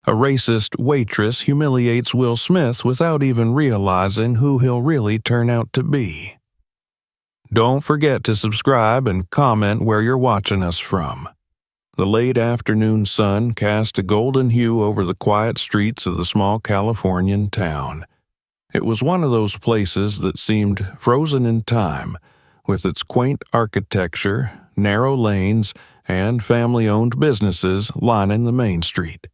A racist waitress humiliates Will Smith without even realizing who he'll really turn out to be. Don't forget to subscribe and comment where you're watching us from. The late afternoon sun cast a golden hue over the quiet streets of the small Californian town. It was one of those places that seemed frozen in time, with its quaint architecture, narrow lanes, and family-owned businesses lining the main street.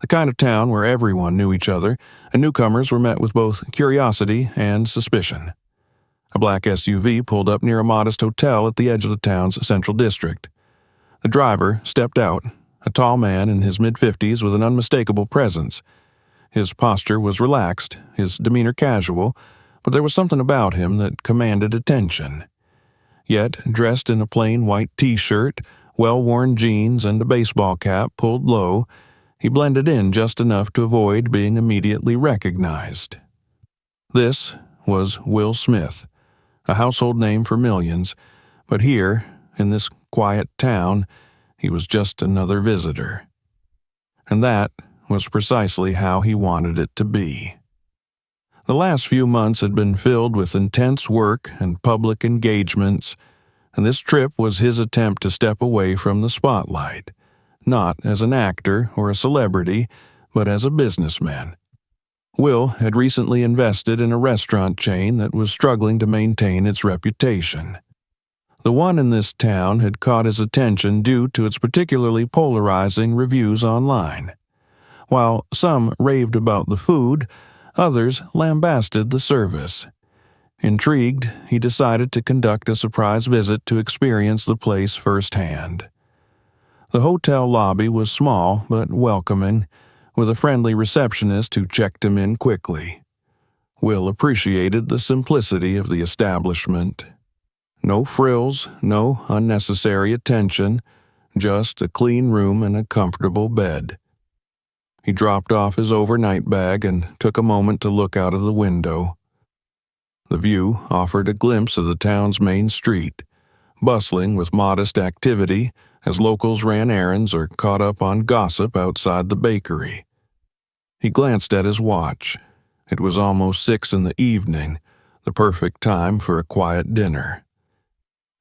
The kind of town where everyone knew each other, and newcomers were met with both curiosity and suspicion. A black SUV pulled up near a modest hotel at the edge of the town's central district. The driver stepped out, a tall man in his mid-50s with an unmistakable presence. His posture was relaxed, his demeanor casual, but there was something about him that commanded attention. Yet, dressed in a plain white t-shirt, well-worn jeans, and a baseball cap pulled low, he blended in just enough to avoid being immediately recognized. This was Will Smith, a household name for millions, but here, in this quiet town, he was just another visitor. And that was precisely how he wanted it to be. The last few months had been filled with intense work and public engagements, and this trip was his attempt to step away from the spotlight, not as an actor or a celebrity, but as a businessman. Will had recently invested in a restaurant chain that was struggling to maintain its reputation. The one in this town had caught his attention due to its particularly polarizing reviews online. While some raved about the food, others lambasted the service. Intrigued, he decided to conduct a surprise visit to experience the place firsthand. The hotel lobby was small but welcoming, with a friendly receptionist who checked him in quickly. Will appreciated the simplicity of the establishment. No frills, no unnecessary attention, just a clean room and a comfortable bed. He dropped off his overnight bag and took a moment to look out of the window. The view offered a glimpse of the town's main street, bustling with modest activity as locals ran errands or caught up on gossip outside the bakery. He glanced at his watch. It was almost 6 in the evening, the perfect time for a quiet dinner.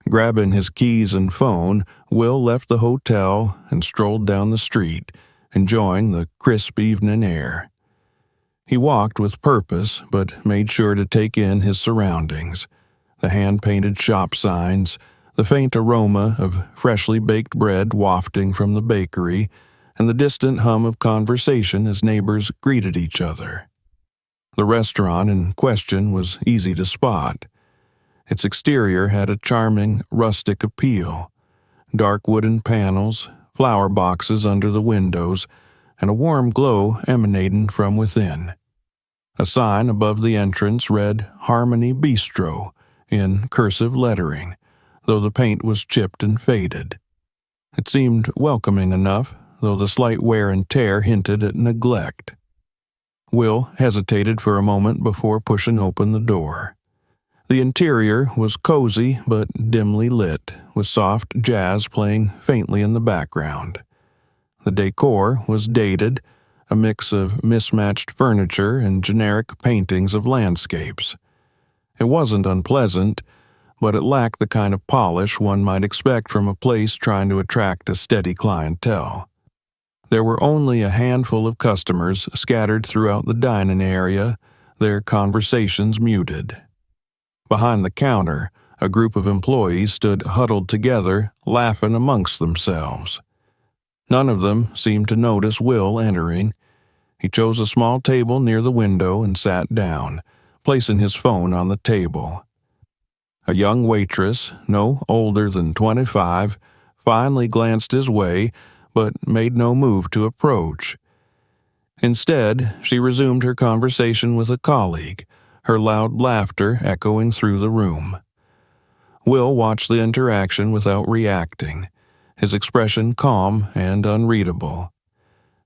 Grabbing his keys and phone, Will left the hotel and strolled down the street, enjoying the crisp evening air. He walked with purpose, but made sure to take in his surroundings: the hand-painted shop signs, the faint aroma of freshly baked bread wafting from the bakery, and the distant hum of conversation as neighbors greeted each other. The restaurant in question was easy to spot. Its exterior had a charming, rustic appeal: dark wooden panels, flower boxes under the windows, and a warm glow emanating from within. A sign above the entrance read Harmony Bistro in cursive lettering, though the paint was chipped and faded. It seemed welcoming enough, though the slight wear and tear hinted at neglect. Will hesitated for a moment before pushing open the door. The interior was cozy but dimly lit, with soft jazz playing faintly in the background. The decor was dated, a mix of mismatched furniture and generic paintings of landscapes. It wasn't unpleasant, but it lacked the kind of polish one might expect from a place trying to attract a steady clientele. There were only a handful of customers scattered throughout the dining area, their conversations muted. Behind the counter, a group of employees stood huddled together, laughing amongst themselves. None of them seemed to notice Will entering. He chose a small table near the window and sat down, placing his phone on the table. A young waitress, no older than 25, finally glanced his way, but made no move to approach. Instead, she resumed her conversation with a colleague, her loud laughter echoing through the room. Will watched the interaction without reacting, his expression calm and unreadable.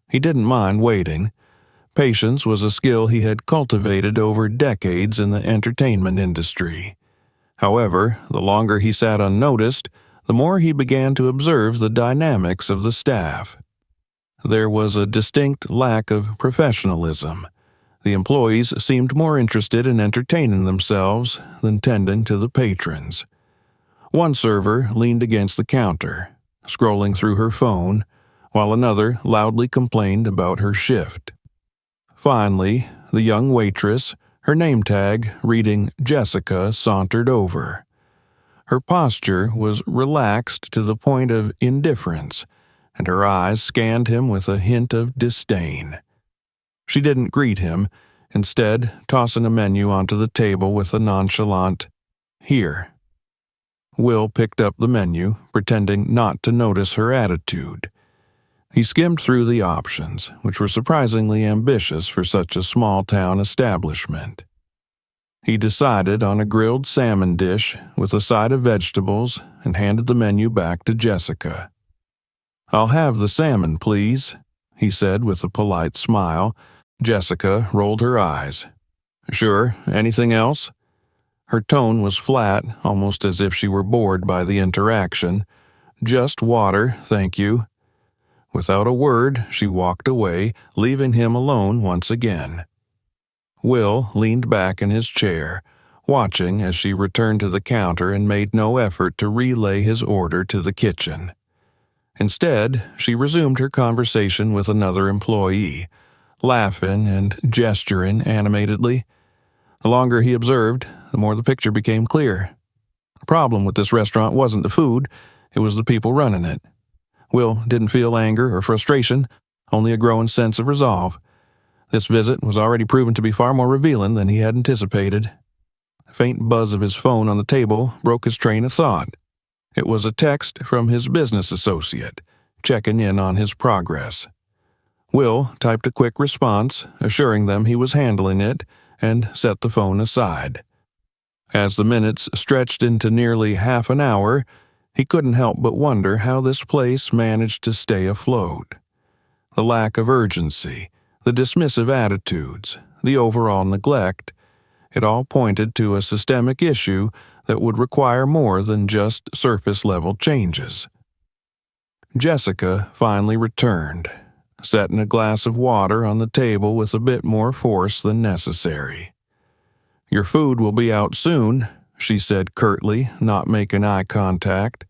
He didn't mind waiting. Patience was a skill he had cultivated over decades in the entertainment industry. However, the longer he sat unnoticed, the more he began to observe the dynamics of the staff. There was a distinct lack of professionalism. The employees seemed more interested in entertaining themselves than tending to the patrons. One server leaned against the counter, scrolling through her phone, while another loudly complained about her shift. Finally, the young waitress, her name tag reading Jessica, sauntered over. Her posture was relaxed to the point of indifference, and her eyes scanned him with a hint of disdain. She didn't greet him, instead tossing a menu onto the table with a nonchalant, "Here." Will picked up the menu, pretending not to notice her attitude. He skimmed through the options, which were surprisingly ambitious for such a small-town establishment. He decided on a grilled salmon dish with a side of vegetables and handed the menu back to Jessica. "I'll have the salmon, please," he said with a polite smile. Jessica rolled her eyes. "Sure, anything else?" Her tone was flat, almost as if she were bored by the interaction. "Just water, thank you." Without a word, she walked away, leaving him alone once again. Will leaned back in his chair, watching as she returned to the counter and made no effort to relay his order to the kitchen. Instead, she resumed her conversation with another employee, laughing and gesturing animatedly. The longer he observed, the more the picture became clear. The problem with this restaurant wasn't the food, it was the people running it. Will didn't feel anger or frustration, only a growing sense of resolve. This visit was already proven to be far more revealing than he had anticipated. A faint buzz of his phone on the table broke his train of thought. It was a text from his business associate, checking in on his progress. Will typed a quick response, assuring them he was handling it, and set the phone aside. As the minutes stretched into nearly half an hour, he couldn't help but wonder how this place managed to stay afloat. The lack of urgency, the dismissive attitudes, the overall neglect, it all pointed to a systemic issue that would require more than just surface-level changes. Jessica finally returned, setting a glass of water on the table with a bit more force than necessary. "Your food will be out soon," she said curtly, not making eye contact.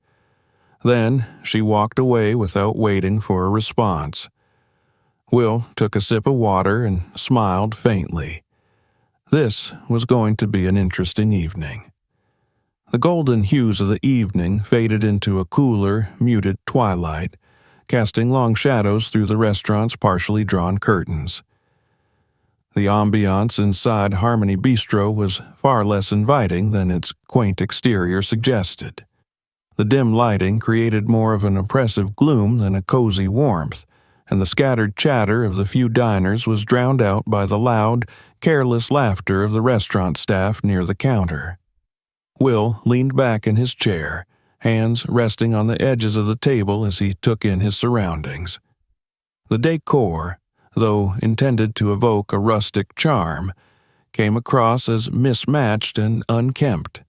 Then she walked away without waiting for a response. Will took a sip of water and smiled faintly. This was going to be an interesting evening. The golden hues of the evening faded into a cooler, muted twilight, casting long shadows through the restaurant's partially drawn curtains. The ambiance inside Harmony Bistro was far less inviting than its quaint exterior suggested. The dim lighting created more of an oppressive gloom than a cozy warmth, and the scattered chatter of the few diners was drowned out by the loud, careless laughter of the restaurant staff near the counter. Will leaned back in his chair, hands resting on the edges of the table as he took in his surroundings. The decor, though intended to evoke a rustic charm, came across as mismatched and unkempt.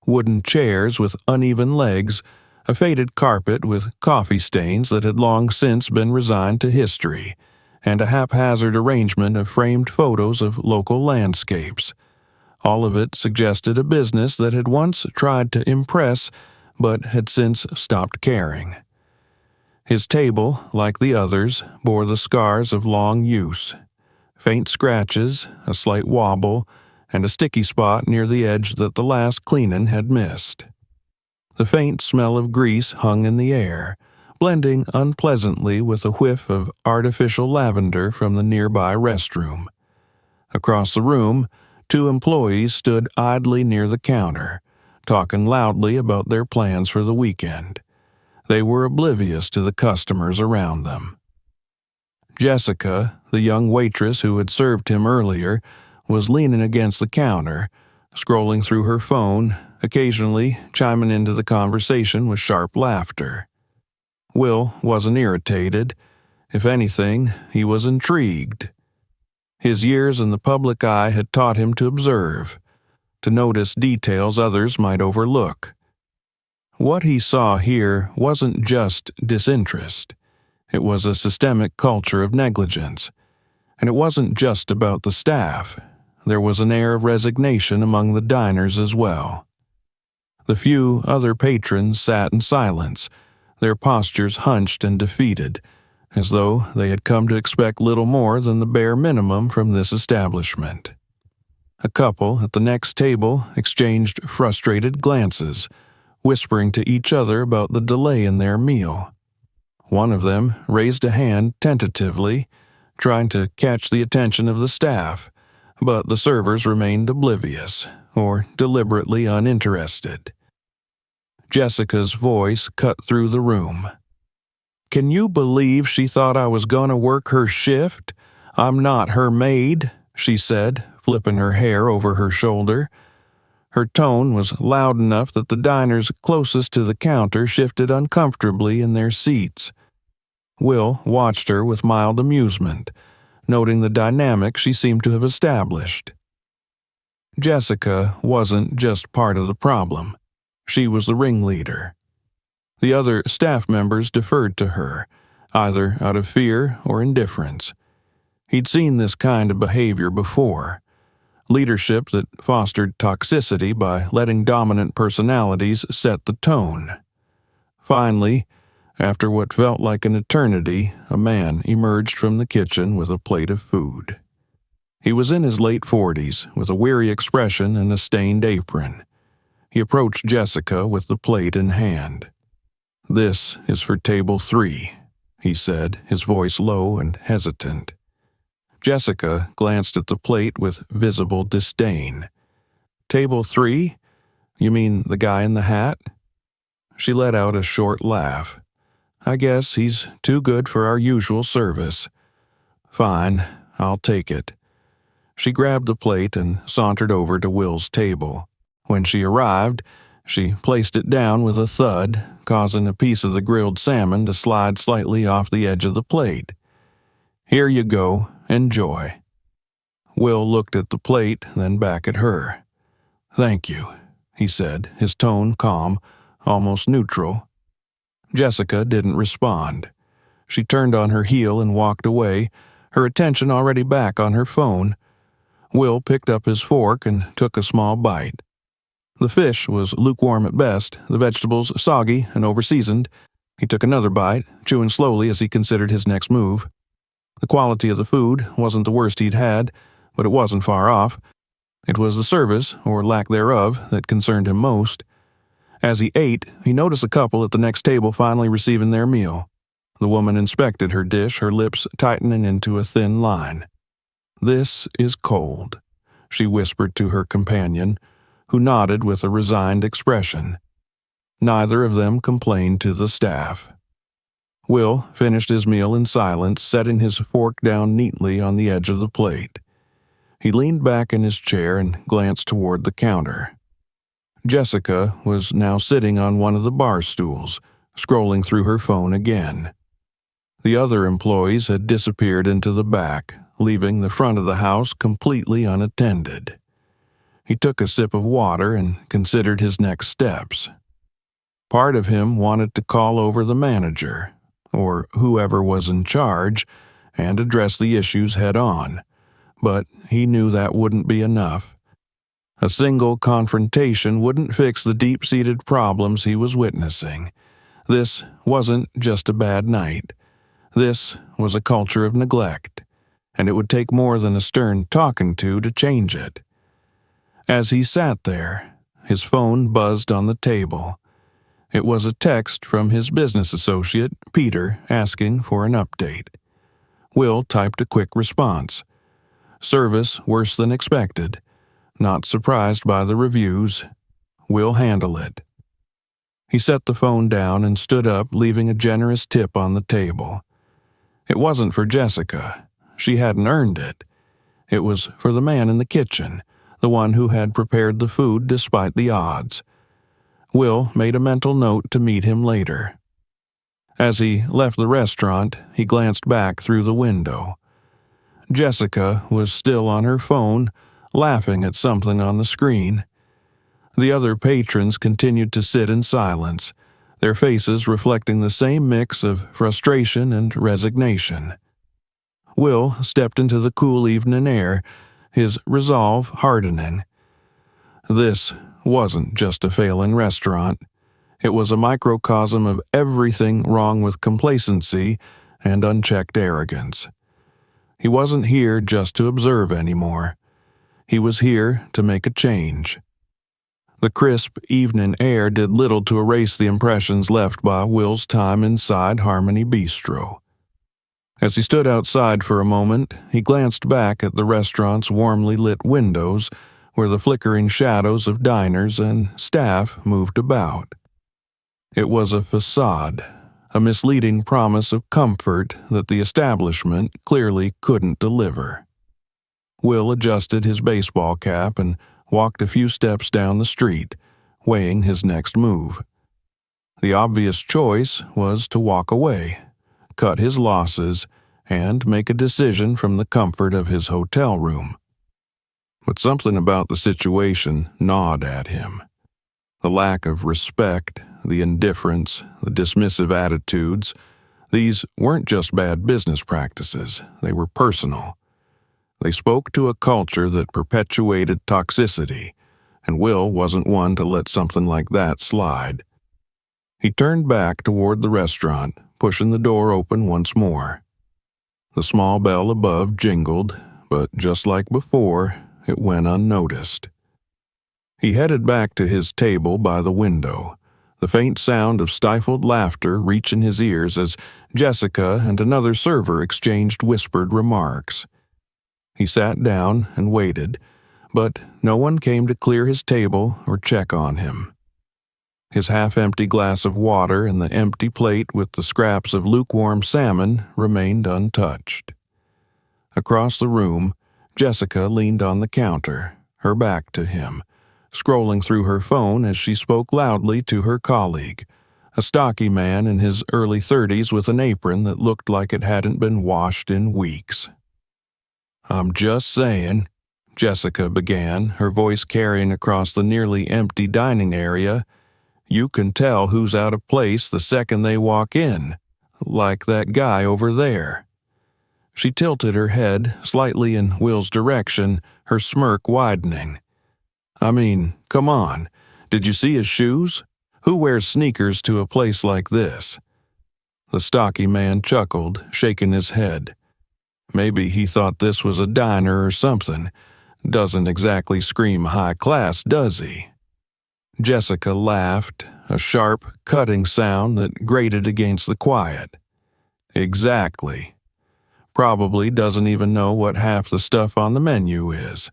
Wooden chairs with uneven legs, a faded carpet with coffee stains that had long since been resigned to history, and a haphazard arrangement of framed photos of local landscapes. All of it suggested a business that had once tried to impress, but had since stopped caring. His table, like the others, bore the scars of long use. Faint scratches, a slight wobble, and a sticky spot near the edge that the last cleaning had missed. The faint smell of grease hung in the air, blending unpleasantly with a whiff of artificial lavender from the nearby restroom. Across the room, 2 employees stood idly near the counter, talking loudly about their plans for the weekend. They were oblivious to the customers around them. Jessica, the young waitress who had served him earlier, was leaning against the counter, scrolling through her phone, occasionally chiming into the conversation with sharp laughter. Will wasn't irritated. If anything, he was intrigued. His years in the public eye had taught him to observe, to notice details others might overlook. What he saw here wasn't just disinterest. It was a systemic culture of negligence. And it wasn't just about the staff. There was an air of resignation among the diners as well. The few other patrons sat in silence, their postures hunched and defeated, as though they had come to expect little more than the bare minimum from this establishment. A couple at the next table exchanged frustrated glances, whispering to each other about the delay in their meal. One of them raised a hand tentatively, trying to catch the attention of the staff, but the servers remained oblivious or deliberately uninterested. Jessica's voice cut through the room. "Can you believe she thought I was going to work her shift? I'm not her maid," she said, flipping her hair over her shoulder. Her tone was loud enough that the diners closest to the counter shifted uncomfortably in their seats. Will watched her with mild amusement, noting the dynamic she seemed to have established. Jessica wasn't just part of the problem. She was the ringleader. The other staff members deferred to her, either out of fear or indifference. He'd seen this kind of behavior before. Leadership that fostered toxicity by letting dominant personalities set the tone. Finally, after what felt like an eternity, a man emerged from the kitchen with a plate of food. He was in his late 40s, with a weary expression and a stained apron. He approached Jessica with the plate in hand. "This is for table 3, he said, his voice low and hesitant. Jessica glanced at the plate with visible disdain. "Table 3? You mean the guy in the hat?" She let out a short laugh. "I guess he's too good for our usual service." "Fine, I'll take it." She grabbed the plate and sauntered over to Will's table. When she arrived, she placed it down with a thud, causing a piece of the grilled salmon to slide slightly off the edge of the plate. "Here you go. Enjoy." Will looked at the plate, then back at her. "Thank you," he said, his tone calm, almost neutral. Jessica didn't respond. She turned on her heel and walked away, her attention already back on her phone. Will picked up his fork and took a small bite. The fish was lukewarm at best, the vegetables soggy and overseasoned. He took another bite, chewing slowly as he considered his next move. The quality of the food wasn't the worst he'd had, but it wasn't far off. It was the service, or lack thereof, that concerned him most. As he ate, he noticed a couple at the next table finally receiving their meal. The woman inspected her dish, her lips tightening into a thin line. "This is cold," she whispered to her companion, who nodded with a resigned expression. Neither of them complained to the staff. Will finished his meal in silence, setting his fork down neatly on the edge of the plate. He leaned back in his chair and glanced toward the counter. Jessica was now sitting on one of the bar stools, scrolling through her phone again. The other employees had disappeared into the back, leaving the front of the house completely unattended. He took a sip of water and considered his next steps. Part of him wanted to call over the manager, or whoever was in charge, and address the issues head-on, but he knew that wouldn't be enough. A single confrontation wouldn't fix the deep-seated problems he was witnessing. This wasn't just a bad night. This was a culture of neglect, and it would take more than a stern talking to change it. As he sat there, his phone buzzed on the table. It was a text from his business associate, Peter, asking for an update. Will typed a quick response. Service worse than expected. Not surprised by the reviews. We'll handle it. He set the phone down and stood up, leaving a generous tip on the table. It wasn't for Jessica. She hadn't earned it. It was for the man in the kitchen, the one who had prepared the food despite the odds. Will made a mental note to meet him later. As he left the restaurant, he glanced back through the window. Jessica was still on her phone, laughing at something on the screen. The other patrons continued to sit in silence, their faces reflecting the same mix of frustration and resignation. Will stepped into the cool evening air, his resolve hardening. This wasn't just a failing restaurant. It was a microcosm of everything wrong with complacency and unchecked arrogance. He wasn't here just to observe anymore. He was here to make a change. The crisp evening air did little to erase the impressions left by Will's time inside Harmony Bistro. As he stood outside for a moment, he glanced back at the restaurant's warmly lit windows, where the flickering shadows of diners and staff moved about. It was a facade, a misleading promise of comfort that the establishment clearly couldn't deliver. Will adjusted his baseball cap and walked a few steps down the street, weighing his next move. The obvious choice was to walk away, cut his losses, and make a decision from the comfort of his hotel room. But something about the situation gnawed at him. The lack of respect, the indifference, the dismissive attitudes, these weren't just bad business practices, they were personal. They spoke to a culture that perpetuated toxicity, and Will wasn't one to let something like that slide. He turned back toward the restaurant, pushing the door open once more. The small bell above jingled, but just like before, it went unnoticed. He headed back to his table by the window, the faint sound of stifled laughter reaching his ears as Jessica and another server exchanged whispered remarks. He sat down and waited, but no one came to clear his table or check on him. His half-empty glass of water and the empty plate with the scraps of lukewarm salmon remained untouched. Across the room, Jessica leaned on the counter, her back to him, scrolling through her phone as she spoke loudly to her colleague, a stocky man in his early 30s with an apron that looked like it hadn't been washed in weeks. "I'm just saying," Jessica began, her voice carrying across the nearly empty dining area, "you can tell who's out of place the second they walk in, like that guy over there." She tilted her head slightly in Will's direction, her smirk widening. "I mean, come on. Did you see his shoes? Who wears sneakers to a place like this?" The stocky man chuckled, shaking his head. Maybe he thought this was a diner or something. Doesn't exactly scream high class, does he? Jessica laughed, a sharp, cutting sound that grated against the quiet. Exactly. Probably doesn't even know what half the stuff on the menu is.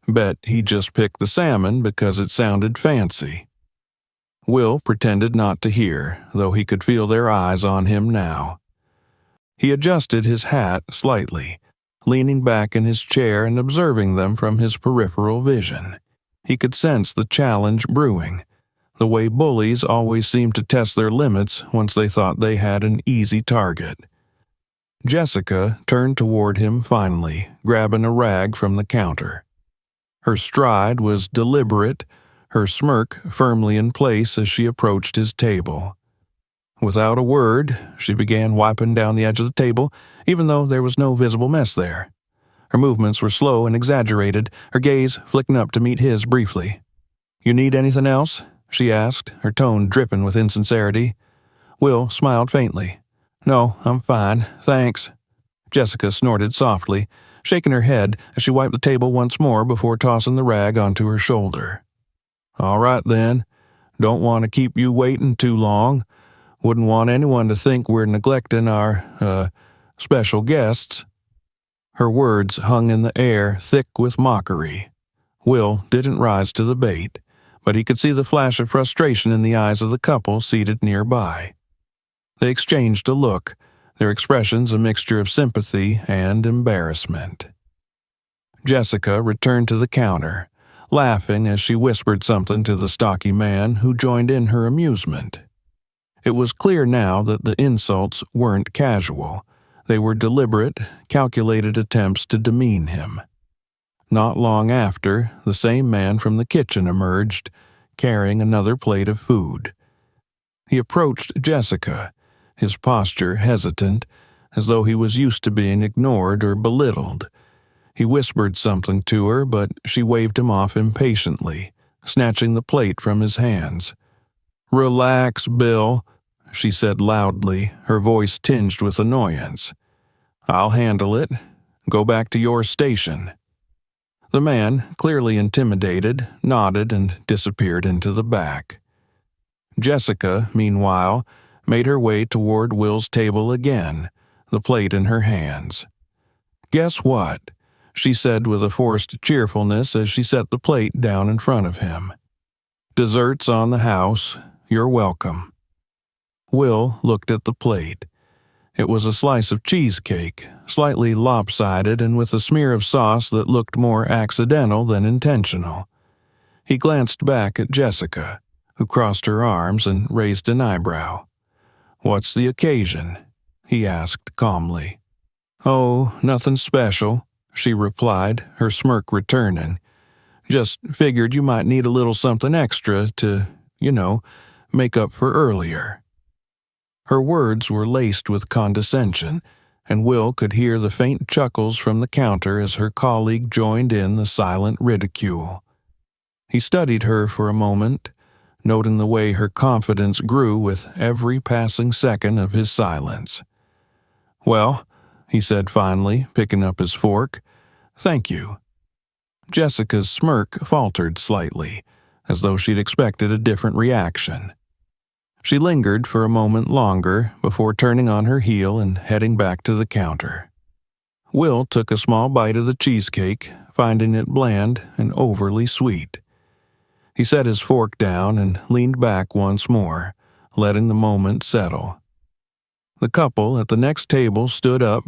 Bet he just picked the salmon because it sounded fancy. Will pretended not to hear, though he could feel their eyes on him now. He adjusted his hat slightly, leaning back in his chair and observing them from his peripheral vision. He could sense the challenge brewing, the way bullies always seemed to test their limits once they thought they had an easy target. Jessica turned toward him finally, grabbing a rag from the counter. Her stride was deliberate, her smirk firmly in place as she approached his table. Without a word, she began wiping down the edge of the table, even though there was no visible mess there. Her movements were slow and exaggerated, her gaze flicking up to meet his briefly. "You need anything else?" she asked, her tone dripping with insincerity. Will smiled faintly. "No, I'm fine, thanks." Jessica snorted softly, shaking her head as she wiped the table once more before tossing the rag onto her shoulder. "All right then. Don't want to keep you waiting too long. Wouldn't want anyone to think we're neglecting our, special guests." Her words hung in the air, thick with mockery. Will didn't rise to the bait, but he could see the flash of frustration in the eyes of the couple seated nearby. They exchanged a look, their expressions a mixture of sympathy and embarrassment. Jessica returned to the counter, laughing as she whispered something to the stocky man who joined in her amusement. It was clear now that the insults weren't casual. They were deliberate, calculated attempts to demean him. Not long after, the same man from the kitchen emerged, carrying another plate of food. He approached Jessica, his posture hesitant, as though he was used to being ignored or belittled. He whispered something to her, but she waved him off impatiently, snatching the plate from his hands. "Relax, Bill," she said loudly, her voice tinged with annoyance. "I'll handle it. Go back to your station." The man, clearly intimidated, nodded and disappeared into the back. Jessica, meanwhile, made her way toward Will's table again, the plate in her hands. "Guess what?" she said with a forced cheerfulness as she set the plate down in front of him. "Dessert's on the house. You're welcome." Will looked at the plate. It was a slice of cheesecake, slightly lopsided and with a smear of sauce that looked more accidental than intentional. He glanced back at Jessica, who crossed her arms and raised an eyebrow. "What's the occasion?" he asked calmly. "Oh, nothing special," she replied, her smirk returning. "Just figured you might need a little something extra to, make up for earlier." Her words were laced with condescension, and Will could hear the faint chuckles from the counter as her colleague joined in the silent ridicule. He studied her for a moment, noting the way her confidence grew with every passing second of his silence. "Well," he said finally, picking up his fork, "thank you." Jessica's smirk faltered slightly, as though she'd expected a different reaction. She lingered for a moment longer before turning on her heel and heading back to the counter. Will took a small bite of the cheesecake, finding it bland and overly sweet. He set his fork down and leaned back once more, letting the moment settle. The couple at the next table stood up,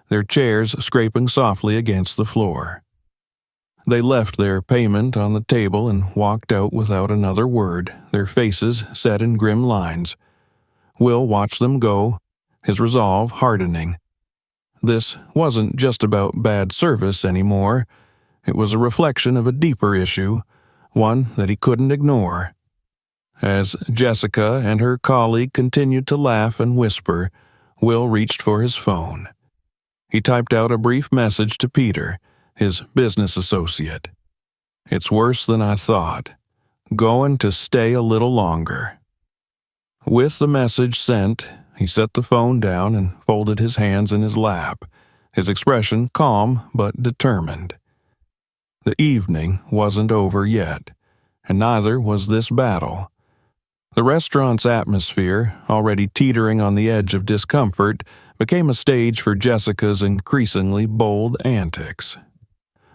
their chairs scraping softly against the floor. They left their payment on the table and walked out without another word, their faces set in grim lines. Will watched them go, his resolve hardening. This wasn't just about bad service anymore. It was a reflection of a deeper issue, one that he couldn't ignore. As Jessica and her colleague continued to laugh and whisper, Will reached for his phone. He typed out a brief message to Peter, his business associate. "It's worse than I thought. Going to stay a little longer." With the message sent, he set the phone down and folded his hands in his lap, his expression calm but determined. The evening wasn't over yet, and neither was this battle. The restaurant's atmosphere, already teetering on the edge of discomfort, became a stage for Jessica's increasingly bold antics.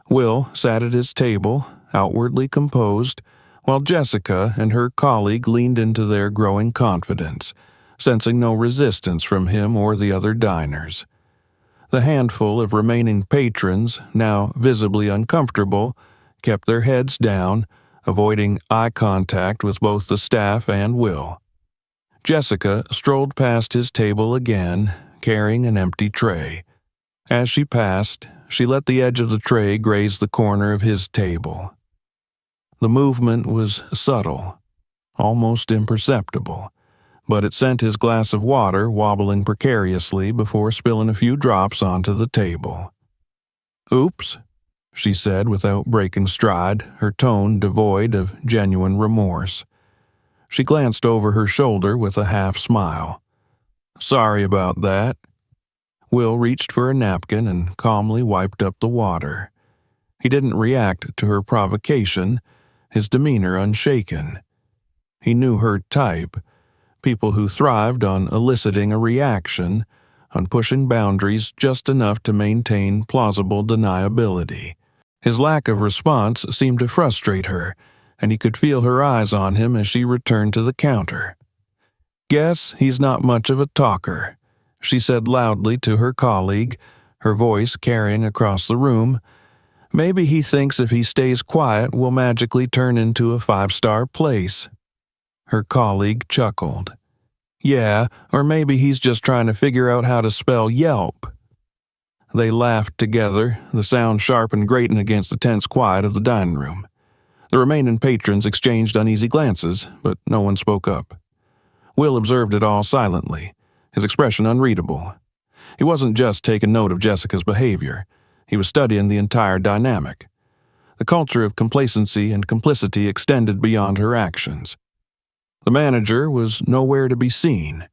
Will sat at his table, outwardly composed, while Jessica and her colleague leaned into their growing confidence, sensing no resistance from him or the other diners. The handful of remaining patrons, now visibly uncomfortable, kept their heads down, avoiding eye contact with both the staff and Will. Jessica strolled past his table again, carrying an empty tray. As she passed, she let the edge of the tray graze the corner of his table. The movement was subtle, almost imperceptible, but it sent his glass of water wobbling precariously before spilling a few drops onto the table. "Oops," she said without breaking stride, her tone devoid of genuine remorse. She glanced over her shoulder with a half smile. "Sorry about that." Will reached for a napkin and calmly wiped up the water. He didn't react to her provocation, his demeanor unshaken. He knew her type, people who thrived on eliciting a reaction, on pushing boundaries just enough to maintain plausible deniability. His lack of response seemed to frustrate her, and he could feel her eyes on him as she returned to the counter. "Guess he's not much of a talker," she said loudly to her colleague, her voice carrying across the room. "Maybe he thinks if he stays quiet we'll magically turn into a 5-star place." Her colleague chuckled. "Yeah, or maybe he's just trying to figure out how to spell Yelp." They laughed together, the sound sharp and grating against the tense quiet of the dining room. The remaining patrons exchanged uneasy glances, but no one spoke up. Will observed it all silently, his expression unreadable. He wasn't just taking note of Jessica's behavior. He was studying the entire dynamic. The culture of complacency and complicity extended beyond her actions. The manager was nowhere to be seen.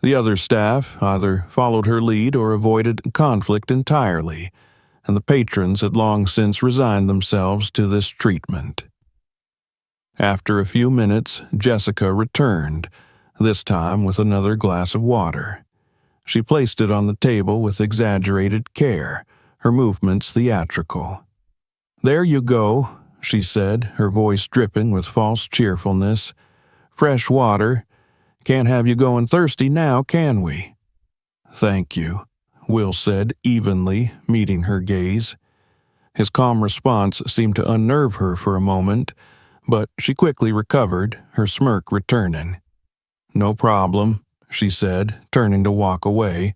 The other staff either followed her lead or avoided conflict entirely, and the patrons had long since resigned themselves to this treatment. After a few minutes, Jessica returned, this time with another glass of water. She placed it on the table with exaggerated care, her movements theatrical. "There you go," she said, her voice dripping with false cheerfulness. "Fresh water. Can't have you going thirsty now, can we?" "Thank you," Will said evenly, meeting her gaze. His calm response seemed to unnerve her for a moment, but she quickly recovered, her smirk returning. "No problem," she said, turning to walk away.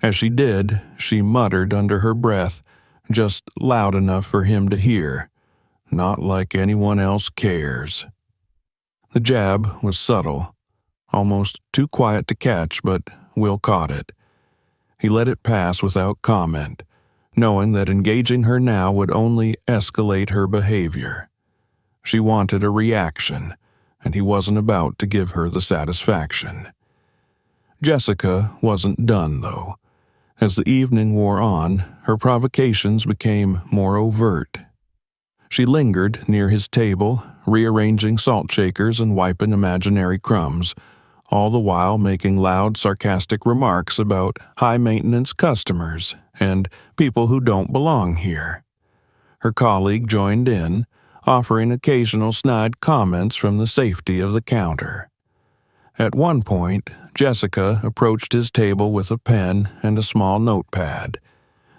As she did, she muttered under her breath, just loud enough for him to hear, "Not like anyone else cares." The jab was subtle, almost too quiet to catch, but Will caught it. He let it pass without comment, knowing that engaging her now would only escalate her behavior. She wanted a reaction, and he wasn't about to give her the satisfaction. Jessica wasn't done, though. As the evening wore on, her provocations became more overt. She lingered near his table, rearranging salt shakers and wiping imaginary crumbs, all the while making loud, sarcastic remarks about high-maintenance customers and people who don't belong here. Her colleague joined in, offering occasional snide comments from the safety of the counter. At one point, Jessica approached his table with a pen and a small notepad.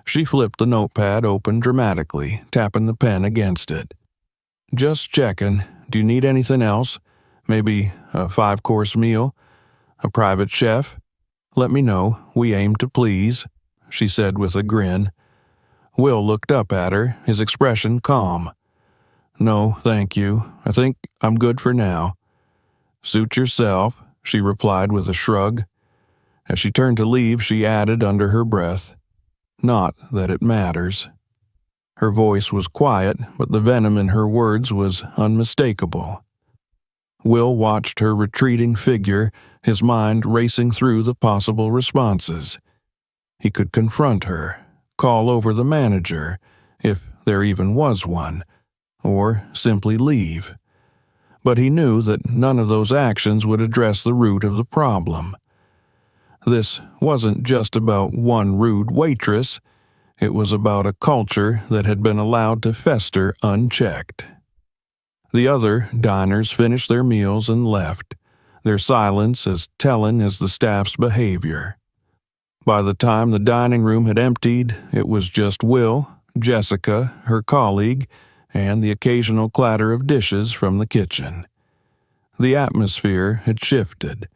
She flipped the notepad open dramatically, tapping the pen against it. "Just checking. Do you need anything else? Maybe a 5-course meal? A private chef? Let me know. We aim to please," she said with a grin. Will looked up at her, his expression calm. "No, thank you. I think I'm good for now." "Suit yourself," she replied with a shrug. As she turned to leave, she added under her breath, "Not that it matters." Her voice was quiet, but the venom in her words was unmistakable. Will watched her retreating figure, his mind racing through the possible responses. He could confront her, call over the manager, if there even was one, or simply leave. But he knew that none of those actions would address the root of the problem. This wasn't just about one rude waitress. It was about a culture that had been allowed to fester unchecked. The other diners finished their meals and left, their silence as telling as the staff's behavior. By the time the dining room had emptied, it was just Will, Jessica, her colleague, and the occasional clatter of dishes from the kitchen. The atmosphere had shifted,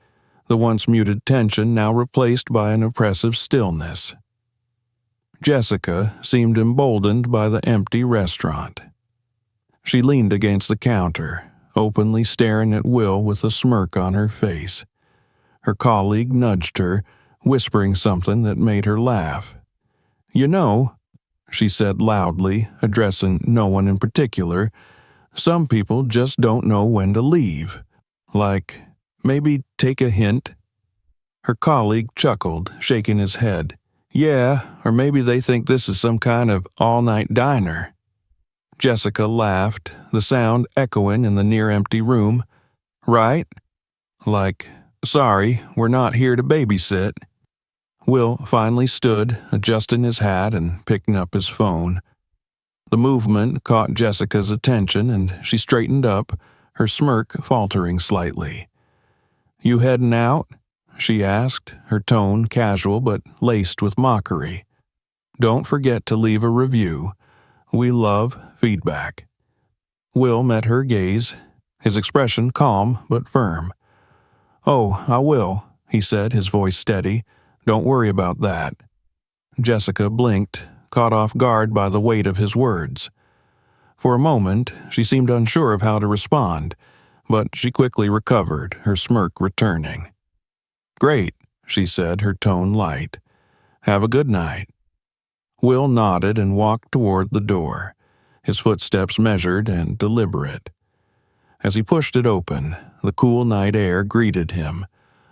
the once muted tension now replaced by an oppressive stillness. Jessica seemed emboldened by the empty restaurant. She leaned against the counter, openly staring at Will with a smirk on her face. Her colleague nudged her, whispering something that made her laugh. "You know," she said loudly, addressing no one in particular, "some people just don't know when to leave. Like, maybe take a hint?" Her colleague chuckled, shaking his head. "Yeah, or maybe they think this is some kind of all-night diner." Jessica laughed, the sound echoing in the near-empty room. "Right? Like, sorry, we're not here to babysit." Will finally stood, adjusting his hat and picking up his phone. The movement caught Jessica's attention, and she straightened up, her smirk faltering slightly. "You heading out?" she asked, her tone casual but laced with mockery. "Don't forget to leave a review. We love feedback." Will met her gaze, his expression calm but firm. "Oh, I will," he said, his voice steady. "Don't worry about that." Jessica blinked, caught off guard by the weight of his words. For a moment, she seemed unsure of how to respond, but she quickly recovered, her smirk returning. "Great," she said, her tone light. "Have a good night." Will nodded and walked toward the door, his footsteps measured and deliberate. As he pushed it open, the cool night air greeted him,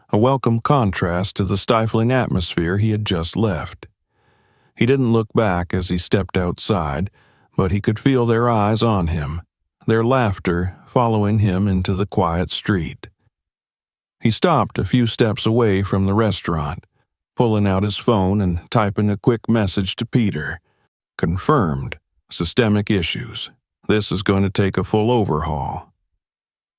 a welcome contrast to the stifling atmosphere he had just left. He didn't look back as he stepped outside, but he could feel their eyes on him, their laughter following him into the quiet street. He stopped a few steps away from the restaurant, pulling out his phone and typing a quick message to Peter. Confirmed. Systemic issues. This is going to take a full overhaul.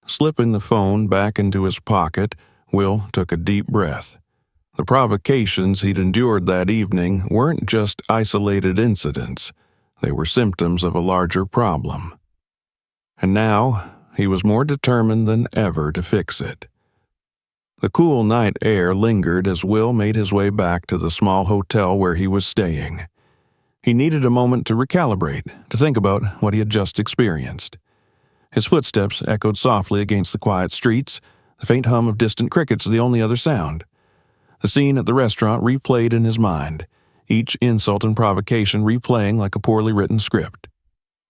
Slipping the phone back into his pocket, Will took a deep breath. The provocations he'd endured that evening weren't just isolated incidents. They were symptoms of a larger problem. And now, he was more determined than ever to fix it. The cool night air lingered as Will made his way back to the small hotel where he was staying. He needed a moment to recalibrate, to think about what he had just experienced. His footsteps echoed softly against the quiet streets, the faint hum of distant crickets the only other sound. The scene at the restaurant replayed in his mind, each insult and provocation replaying like a poorly written script.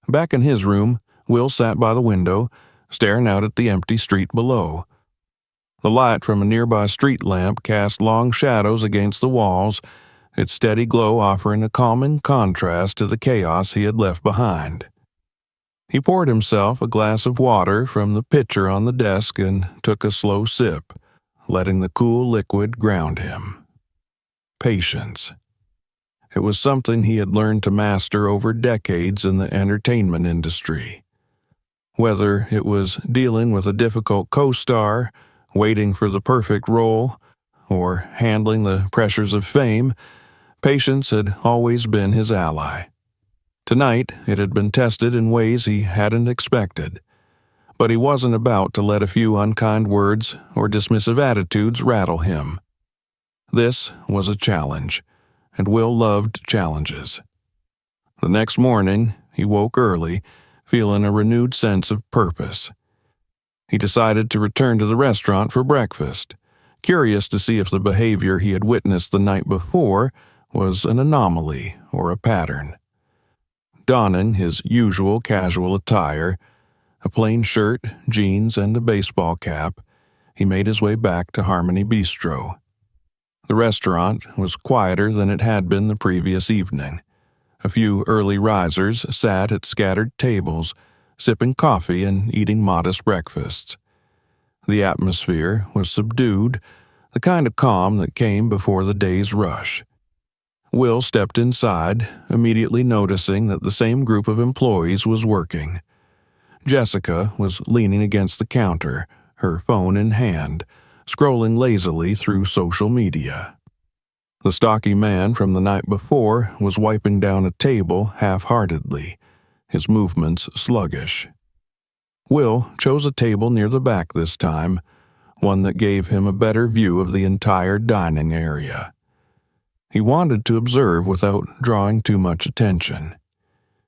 Back in his room, Will sat by the window, staring out at the empty street below. The light from a nearby street lamp cast long shadows against the walls, its steady glow offering a calming contrast to the chaos he had left behind. He poured himself a glass of water from the pitcher on the desk and took a slow sip, letting the cool liquid ground him. Patience. It was something he had learned to master over decades in the entertainment industry. Whether it was dealing with a difficult co-star, waiting for the perfect role, or handling the pressures of fame, patience had always been his ally. Tonight, it had been tested in ways he hadn't expected. But he wasn't about to let a few unkind words or dismissive attitudes rattle him. This was a challenge, and Will loved challenges. The next morning, he woke early, feeling a renewed sense of purpose. He decided to return to the restaurant for breakfast, curious to see if the behavior he had witnessed the night before was an anomaly or a pattern. Donning his usual casual attire, a plain shirt, jeans, and a baseball cap, he made his way back to Harmony Bistro. The restaurant was quieter than it had been the previous evening. A few early risers sat at scattered tables, sipping coffee and eating modest breakfasts. The atmosphere was subdued, the kind of calm that came before the day's rush. Will stepped inside, immediately noticing that the same group of employees was working. Jessica was leaning against the counter, her phone in hand, scrolling lazily through social media. The stocky man from the night before was wiping down a table half-heartedly, his movements sluggish. Will chose a table near the back this time, one that gave him a better view of the entire dining area. He wanted to observe without drawing too much attention.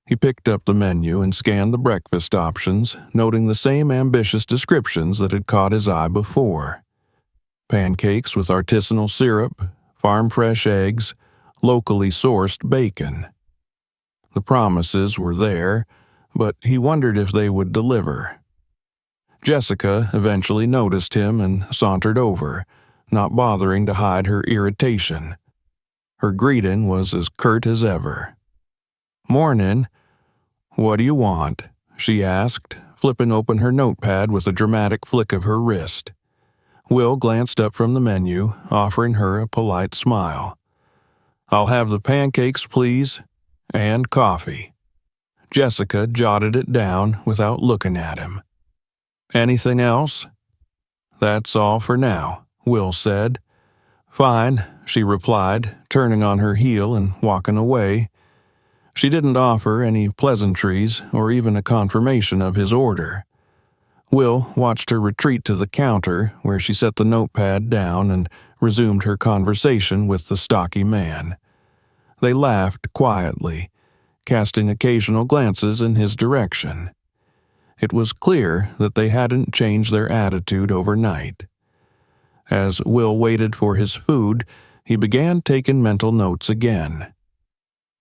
He picked up the menu and scanned the breakfast options, noting the same ambitious descriptions that had caught his eye before. Pancakes with artisanal syrup, farm-fresh eggs, locally sourced bacon. The promises were there, but he wondered if they would deliver. Jessica eventually noticed him and sauntered over, not bothering to hide her irritation. Her greeting was as curt as ever. "Mornin'. What do you want?" she asked, flipping open her notepad with a dramatic flick of her wrist. Will glanced up from the menu, offering her a polite smile. "I'll have the pancakes, please, and coffee." Jessica jotted it down without looking at him. "Anything else?" "That's all for now," Will said. "Fine," she replied, turning on her heel and walking away. She didn't offer any pleasantries or even a confirmation of his order. Will watched her retreat to the counter, where she set the notepad down and resumed her conversation with the stocky man. They laughed quietly, casting occasional glances in his direction. It was clear that they hadn't changed their attitude overnight. As Will waited for his food, he began taking mental notes again.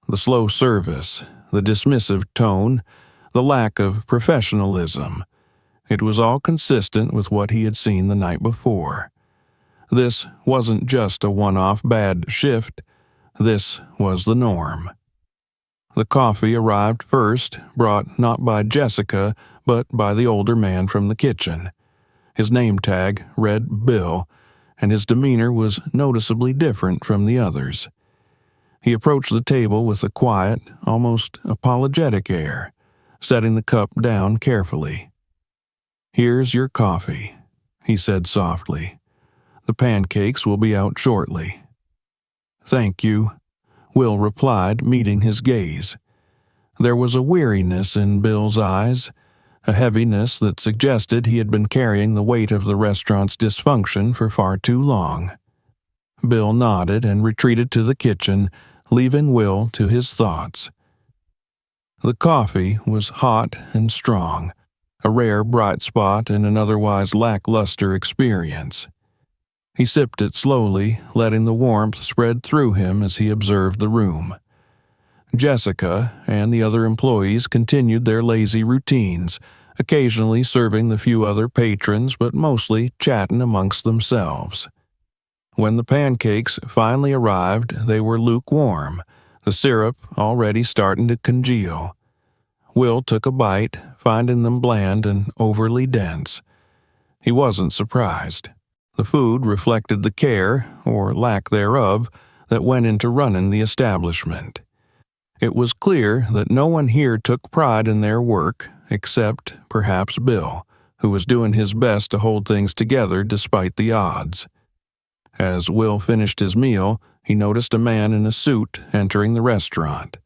The slow service, the dismissive tone, the lack of professionalism. It was all consistent with what he had seen the night before. This wasn't just a one-off bad shift. This was the norm. The coffee arrived first, brought not by Jessica, but by the older man from the kitchen. His name tag read Bill, and his demeanor was noticeably different from the others. He approached the table with a quiet, almost apologetic air, setting the cup down carefully. "Here's your coffee," he said softly. "The pancakes will be out shortly." "Thank you," Will replied, meeting his gaze. There was a weariness in Bill's eyes, a heaviness that suggested he had been carrying the weight of the restaurant's dysfunction for far too long. Bill nodded and retreated to the kitchen, leaving Will to his thoughts. The coffee was hot and strong, a rare bright spot in an otherwise lackluster experience. He sipped it slowly, letting the warmth spread through him as he observed the room. Jessica and the other employees continued their lazy routines, occasionally serving the few other patrons but mostly chatting amongst themselves. When the pancakes finally arrived, they were lukewarm, the syrup already starting to congeal. Will took a bite, finding them bland and overly dense. He wasn't surprised. The food reflected the care, or lack thereof, that went into running the establishment. It was clear that no one here took pride in their work, except perhaps Bill, who was doing his best to hold things together despite the odds. As Will finished his meal, he noticed a man in a suit entering the restaurant.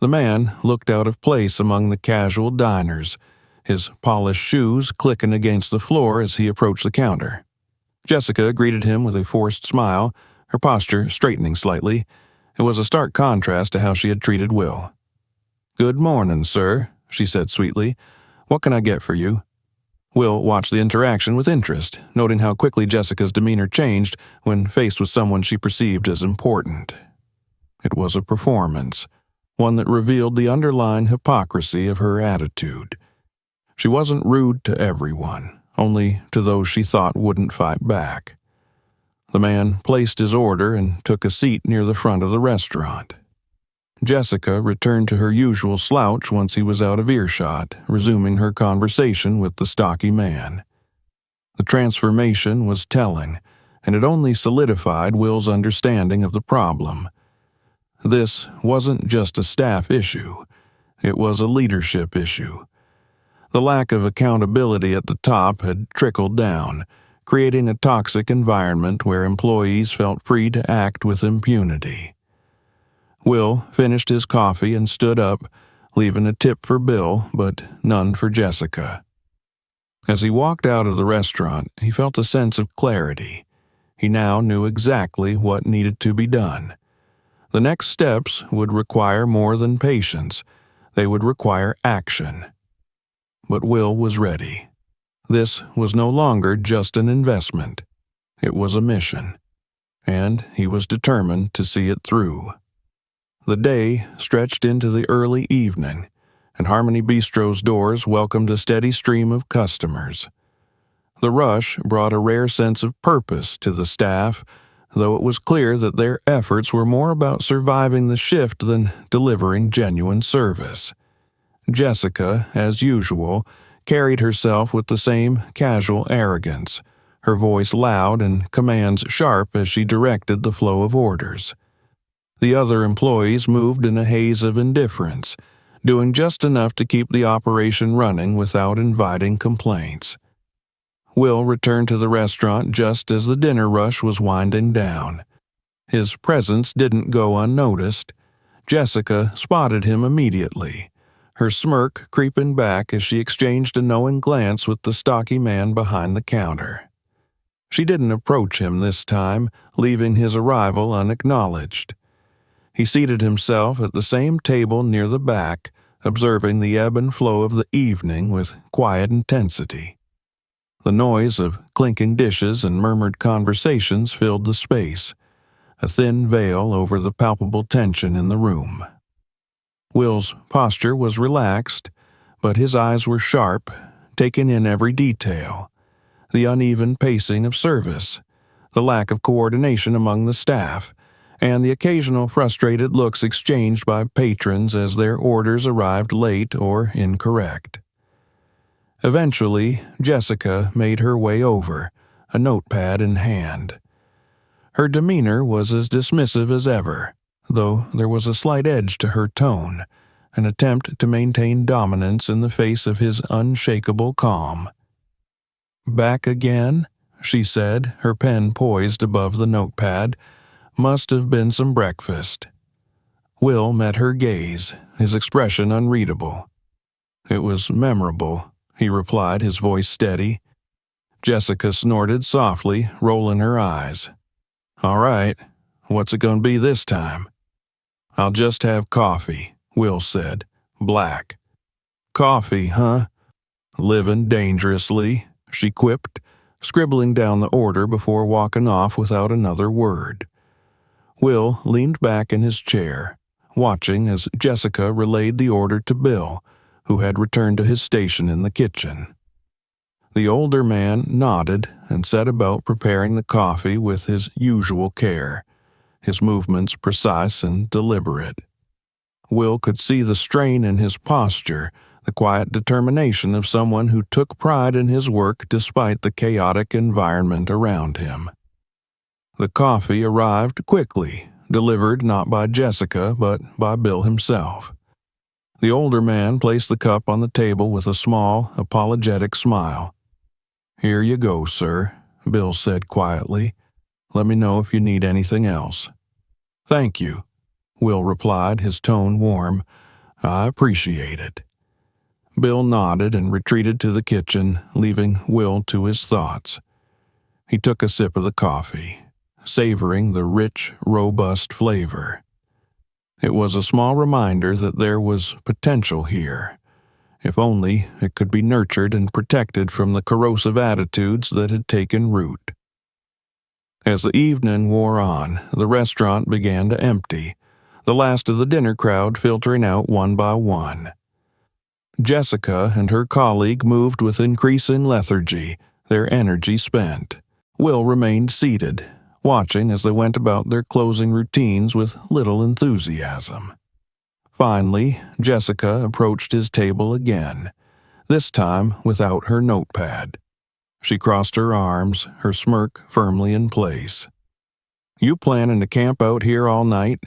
The man looked out of place among the casual diners, his polished shoes clicking against the floor as he approached the counter. Jessica greeted him with a forced smile, her posture straightening slightly. It was a stark contrast to how she had treated Will. "Good morning, sir," she said sweetly. "What can I get for you?" Will watched the interaction with interest, noting how quickly Jessica's demeanor changed when faced with someone she perceived as important. It was a performance, one that revealed the underlying hypocrisy of her attitude. She wasn't rude to everyone, only to those she thought wouldn't fight back. The man placed his order and took a seat near the front of the restaurant. Jessica returned to her usual slouch once he was out of earshot, resuming her conversation with the stocky man. The transformation was telling, and it only solidified Will's understanding of the problem. This wasn't just a staff issue, it was a leadership issue. The lack of accountability at the top had trickled down, creating a toxic environment where employees felt free to act with impunity. Will finished his coffee and stood up, leaving a tip for Bill, but none for Jessica. As he walked out of the restaurant, he felt a sense of clarity. He now knew exactly what needed to be done. The next steps would require more than patience. They would require action. But Will was ready. This was no longer just an investment. It was a mission, and he was determined to see it through. The day stretched into the early evening, and Harmony Bistro's doors welcomed a steady stream of customers. The rush brought a rare sense of purpose to the staff, though it was clear that their efforts were more about surviving the shift than delivering genuine service. Jessica, as usual, carried herself with the same casual arrogance, her voice loud and commands sharp as she directed the flow of orders. The other employees moved in a haze of indifference, doing just enough to keep the operation running without inviting complaints. Will returned to the restaurant just as the dinner rush was winding down. His presence didn't go unnoticed. Jessica spotted him immediately, her smirk creeping back as she exchanged a knowing glance with the stocky man behind the counter. She didn't approach him this time, leaving his arrival unacknowledged. He seated himself at the same table near the back, observing the ebb and flow of the evening with quiet intensity. The noise of clinking dishes and murmured conversations filled the space, a thin veil over the palpable tension in the room. Will's posture was relaxed, but his eyes were sharp, taking in every detail: the uneven pacing of service, the lack of coordination among the staff, and the occasional frustrated looks exchanged by patrons as their orders arrived late or incorrect. Eventually, Jessica made her way over, a notepad in hand. Her demeanor was as dismissive as ever, though there was a slight edge to her tone, an attempt to maintain dominance in the face of his unshakable calm. "Back again?" she said, her pen poised above the notepad. "Must have been some breakfast." Will met her gaze, his expression unreadable. "It was memorable," he replied, his voice steady. Jessica snorted softly, rolling her eyes. "All right, what's it gonna be this time?" "I'll just have coffee," Will said. "Black." "Coffee, huh?" "Living dangerously," she quipped, scribbling down the order before walking off without another word. Will leaned back in his chair, watching as Jessica relayed the order to Bill, who had returned to his station in the kitchen. The older man nodded and set about preparing the coffee with his usual care, his movements precise and deliberate. Will could see the strain in his posture, the quiet determination of someone who took pride in his work despite the chaotic environment around him. The coffee arrived quickly, delivered not by Jessica but by Bill himself. The older man placed the cup on the table with a small, apologetic smile. "Here you go, sir," Bill said quietly. "Let me know if you need anything else." "Thank you," Will replied, his tone warm. "I appreciate it." Bill nodded and retreated to the kitchen, leaving Will to his thoughts. He took a sip of the coffee, savoring the rich, robust flavor. It was a small reminder that there was potential here, if only it could be nurtured and protected from the corrosive attitudes that had taken root. As the evening wore on, the restaurant began to empty, the last of the dinner crowd filtering out one by one. Jessica and her colleague moved with increasing lethargy, their energy spent. Will remained seated, watching as they went about their closing routines with little enthusiasm. Finally, Jessica approached his table again, this time without her notepad. She crossed her arms, her smirk firmly in place. "You planning to camp out here all night?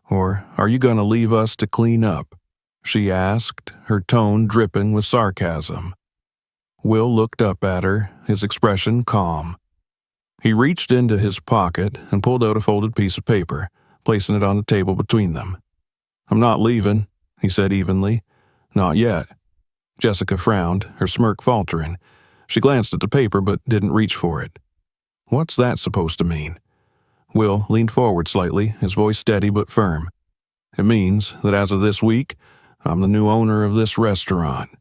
Or are you going to leave us to clean up?" she asked, her tone dripping with sarcasm. Will looked up at her, his expression calm. He reached into his pocket and pulled out a folded piece of paper, placing it on the table between them. "I'm not leaving," he said evenly. "Not yet." Jessica frowned, her smirk faltering. She glanced at the paper but didn't reach for it. "What's that supposed to mean?" Will leaned forward slightly, his voice steady but firm. "It means that as of this week, I'm the new owner of this restaurant."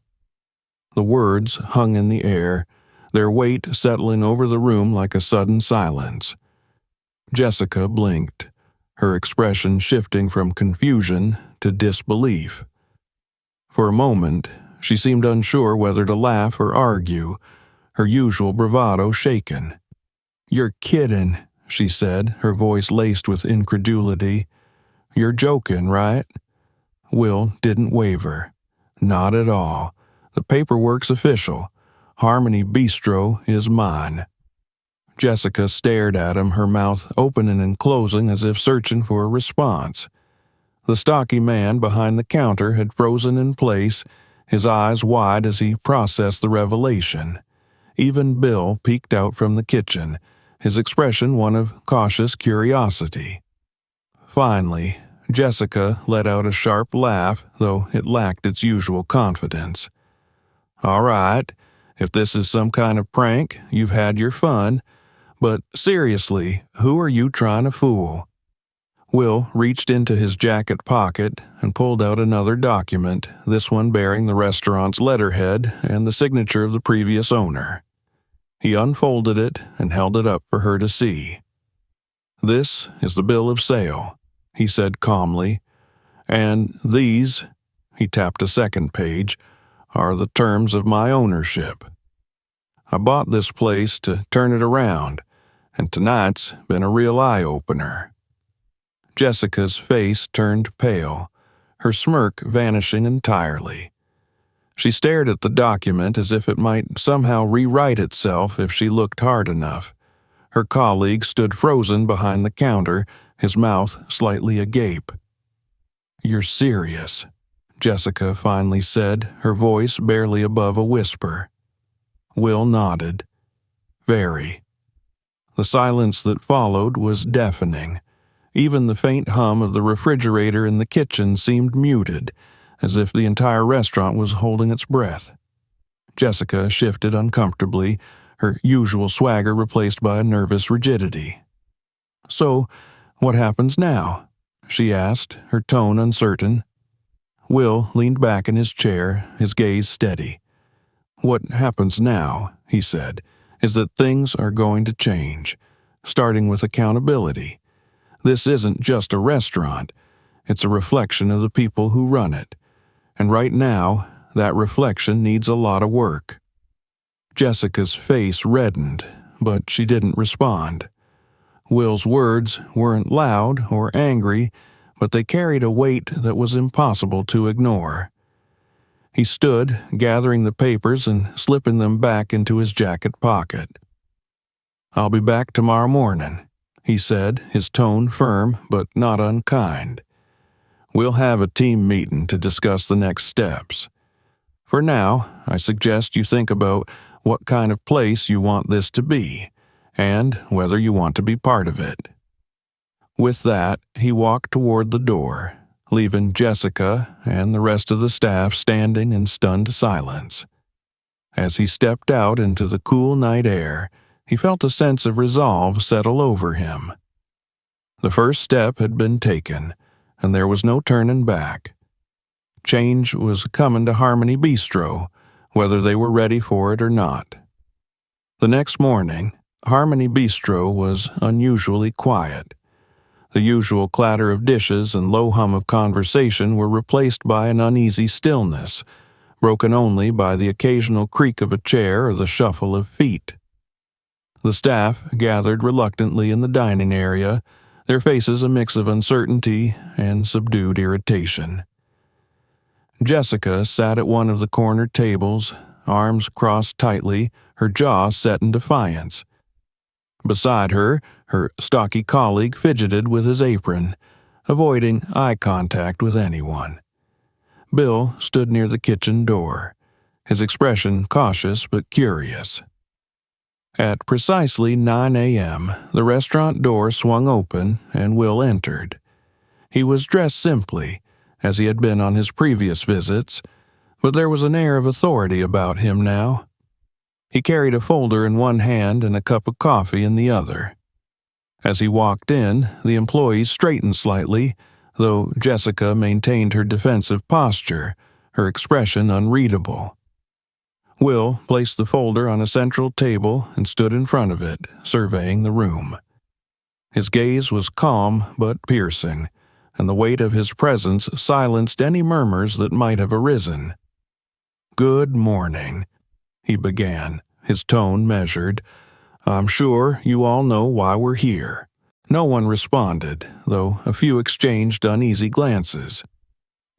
The words hung in the air, their weight settling over the room like a sudden silence. Jessica blinked, her expression shifting from confusion to disbelief. For a moment, she seemed unsure whether to laugh or argue, her usual bravado shaken. "You're kidding," she said, her voice laced with incredulity. "You're joking, right?" Will didn't waver. "Not at all. The paperwork's official. Harmony Bistro is mine." Jessica stared at him, her mouth opening and closing as if searching for a response. The stocky man behind the counter had frozen in place, his eyes wide as he processed the revelation. Even Bill peeked out from the kitchen, his expression one of cautious curiosity. Finally, Jessica let out a sharp laugh, though it lacked its usual confidence. "All right, if this is some kind of prank, you've had your fun. But seriously, who are you trying to fool?" Will reached into his jacket pocket and pulled out another document, this one bearing the restaurant's letterhead and the signature of the previous owner. He unfolded it and held it up for her to see. "This is the bill of sale," he said calmly, "and these," he tapped a second page, "are the terms of my ownership. I bought this place to turn it around, and tonight's been a real eye-opener." Jessica's face turned pale, her smirk vanishing entirely. She stared at the document as if it might somehow rewrite itself if she looked hard enough. Her colleague stood frozen behind the counter, his mouth slightly agape. "You're serious," Jessica finally said, her voice barely above a whisper. Will nodded. "Very." The silence that followed was deafening. Even the faint hum of the refrigerator in the kitchen seemed muted, as if the entire restaurant was holding its breath. Jessica shifted uncomfortably, her usual swagger replaced by a nervous rigidity. "So, what happens now?" she asked, her tone uncertain. Will leaned back in his chair, his gaze steady. "What happens now," he said, "is that things are going to change, starting with accountability. This isn't just a restaurant, it's a reflection of the people who run it. And right now, that reflection needs a lot of work." Jessica's face reddened, but she didn't respond. Will's words weren't loud or angry, but they carried a weight that was impossible to ignore. He stood, gathering the papers and slipping them back into his jacket pocket. "I'll be back tomorrow morning," he said, his tone firm but not unkind. "We'll have a team meeting to discuss the next steps. For now, I suggest you think about what kind of place you want this to be, and whether you want to be part of it." With that, he walked toward the door, leaving Jessica and the rest of the staff standing in stunned silence. As he stepped out into the cool night air, he felt a sense of resolve settle over him. The first step had been taken, and there was no turning back. Change was coming to Harmony Bistro, whether they were ready for it or not. The next morning, Harmony Bistro was unusually quiet. The usual clatter of dishes and low hum of conversation were replaced by an uneasy stillness, broken only by the occasional creak of a chair or the shuffle of feet. The staff gathered reluctantly in the dining area, their faces a mix of uncertainty and subdued irritation. Jessica sat at one of the corner tables, arms crossed tightly, her jaw set in defiance. Beside her, her stocky colleague fidgeted with his apron, avoiding eye contact with anyone. Bill stood near the kitchen door, his expression cautious but curious. At precisely 9 a.m., the restaurant door swung open and Will entered. He was dressed simply, as he had been on his previous visits, but there was an air of authority about him now. He carried a folder in one hand and a cup of coffee in the other. As he walked in, the employees straightened slightly, though Jessica maintained her defensive posture, her expression unreadable. Will placed the folder on a central table and stood in front of it, surveying the room. His gaze was calm but piercing, and the weight of his presence silenced any murmurs that might have arisen. "Good morning," he began, his tone measured. "I'm sure you all know why we're here." No one responded, though a few exchanged uneasy glances.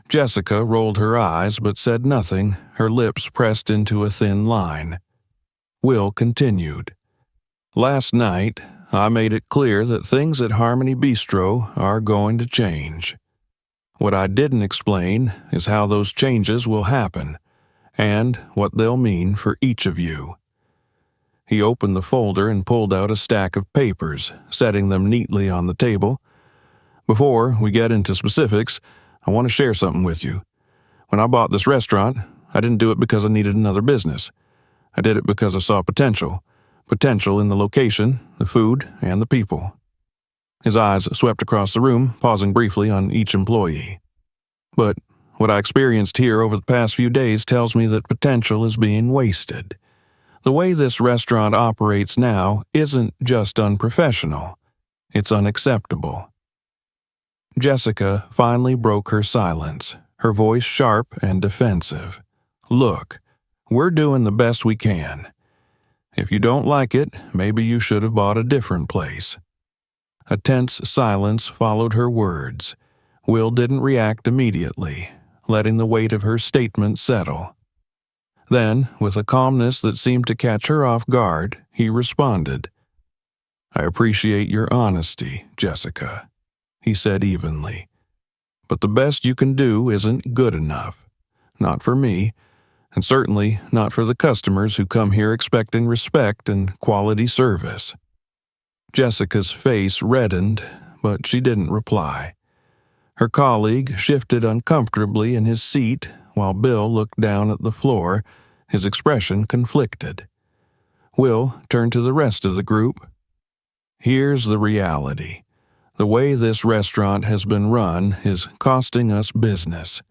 Jessica rolled her eyes but said nothing, her lips pressed into a thin line. Will continued. "Last night, I made it clear that things at Harmony Bistro are going to change. What I didn't explain is how those changes will happen, and what they'll mean for each of you." He opened the folder and pulled out a stack of papers, setting them neatly on the table. "Before we get into specifics, I want to share something with you. When I bought this restaurant, I didn't do it because I needed another business. I did it because I saw potential in the location, the food, and the people. His eyes swept across the room, pausing briefly on each employee. But what I experienced here over the past few days tells me that potential is being wasted. The way this restaurant operates now isn't just unprofessional, it's unacceptable. Jessica finally broke her silence, her voice sharp and defensive. Look, we're doing the best we can. If you don't like it, maybe you should have bought a different place. A tense silence followed her words. Will didn't react immediately, letting the weight of her statement settle. Then, with a calmness that seemed to catch her off guard, he responded. I appreciate your honesty, Jessica, he said evenly. But the best you can do isn't good enough. Not for me, and certainly not for the customers who come here expecting respect and quality service. Jessica's face reddened, but she didn't reply. Her colleague shifted uncomfortably in his seat while Bill looked down at the floor, his expression conflicted. Will turned to the rest of the group. Here's the reality. The way this restaurant has been run is costing us business.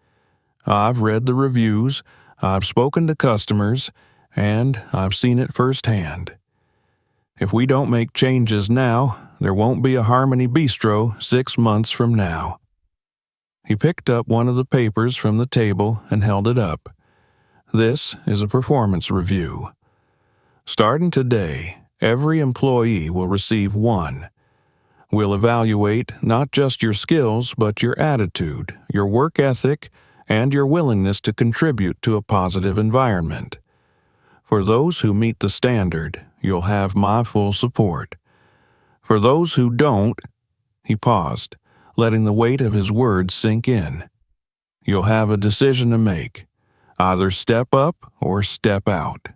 I've read the reviews, I've spoken to customers, and I've seen it firsthand. If we don't make changes now, there won't be a Harmony Bistro 6 months from now. He picked up one of the papers from the table and held it up. This is a performance review. Starting today, every employee will receive one. We'll evaluate not just your skills, but your attitude, your work ethic, and your willingness to contribute to a positive environment. For those who meet the standard, you'll have my full support. For those who don't, he paused, letting the weight of his words sink in. You'll have a decision to make. Either step up or step out.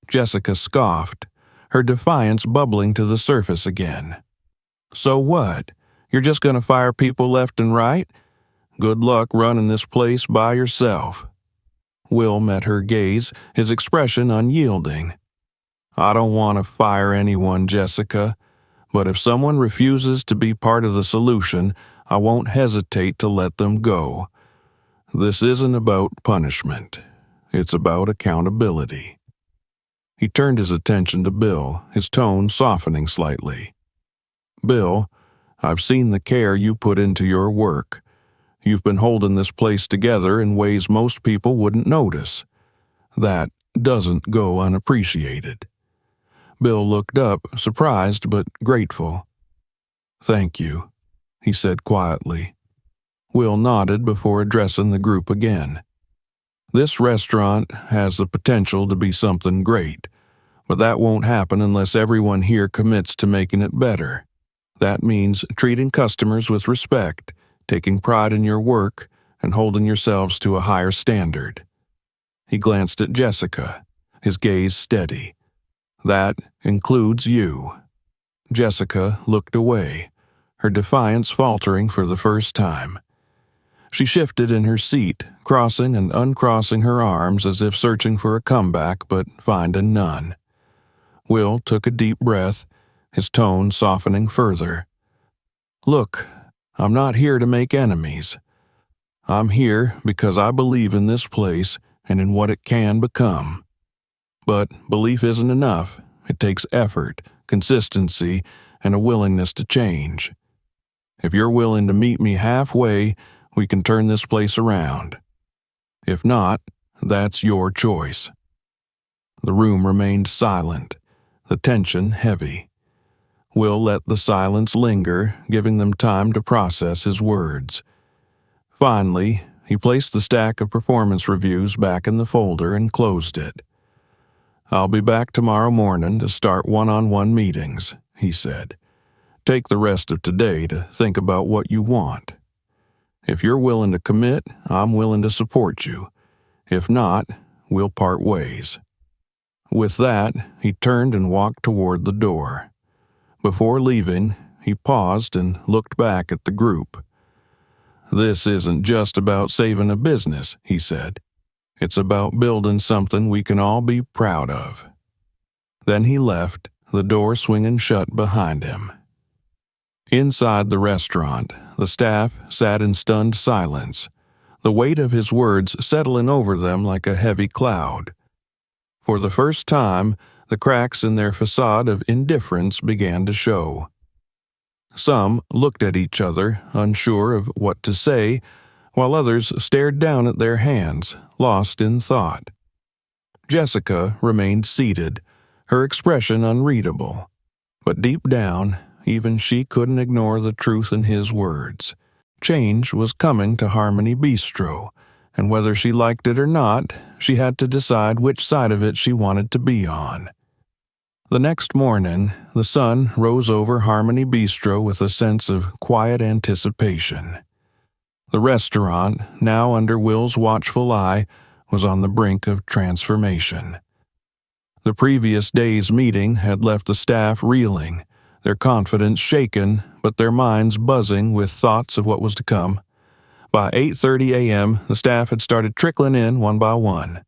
Jessica scoffed, her defiance bubbling to the surface again. So what? You're just going to fire people left and right? Good luck running this place by yourself. Will met her gaze, his expression unyielding. I don't want to fire anyone, Jessica, but if someone refuses to be part of the solution, I won't hesitate to let them go. This isn't about punishment. It's about accountability. He turned his attention to Bill, his tone softening slightly. Bill, I've seen the care you put into your work. You've been holding this place together in ways most people wouldn't notice. That doesn't go unappreciated. Bill looked up, surprised but grateful. Thank you, he said quietly. Will nodded before addressing the group again. This restaurant has the potential to be something great, but that won't happen unless everyone here commits to making it better. That means treating customers with respect, taking pride in your work, and holding yourselves to a higher standard. He glanced at Jessica, his gaze steady. That includes you. Jessica looked away, her defiance faltering for the first time. She shifted in her seat, crossing and uncrossing her arms as if searching for a comeback but finding none. Will took a deep breath, his tone softening further. Look, I'm not here to make enemies. I'm here because I believe in this place and in what it can become. But belief isn't enough. It takes effort, consistency, and a willingness to change. If you're willing to meet me halfway, we can turn this place around. If not, that's your choice. The room remained silent, the tension heavy. Will let the silence linger, giving them time to process his words. Finally, he placed the stack of performance reviews back in the folder and closed it. I'll be back tomorrow morning to start one-on-one meetings, he said. Take the rest of today to think about what you want. If you're willing to commit, I'm willing to support you. If not, we'll part ways. With that, he turned and walked toward the door. Before leaving, he paused and looked back at the group. This isn't just about saving a business, he said. It's about building something we can all be proud of. Then he left, the door swinging shut behind him. Inside the restaurant, the staff sat in stunned silence, the weight of his words settling over them like a heavy cloud. For the first time, the cracks in their facade of indifference began to show. Some looked at each other, unsure of what to say, while others stared down at their hands, lost in thought. Jessica remained seated, her expression unreadable. But deep down, even she couldn't ignore the truth in his words. Change was coming to Harmony Bistro, and whether she liked it or not, she had to decide which side of it she wanted to be on. The next morning, the sun rose over Harmony Bistro with a sense of quiet anticipation. The restaurant, now under Will's watchful eye, was on the brink of transformation. The previous day's meeting had left the staff reeling, their confidence shaken, but their minds buzzing with thoughts of what was to come. By 8:30 a.m., the staff had started trickling in one by one.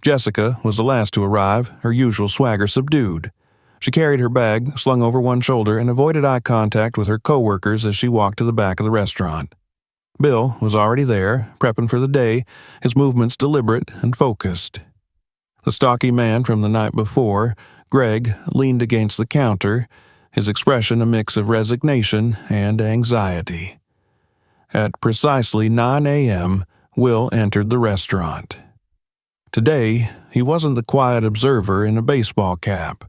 Jessica was the last to arrive, her usual swagger subdued. She carried her bag slung over one shoulder and avoided eye contact with her coworkers as she walked to the back of the restaurant. Bill was already there, prepping for the day, his movements deliberate and focused. The stocky man from the night before, Greg, leaned against the counter, his expression a mix of resignation and anxiety. At precisely 9 a.m., Will entered the restaurant. Today, he wasn't the quiet observer in a baseball cap.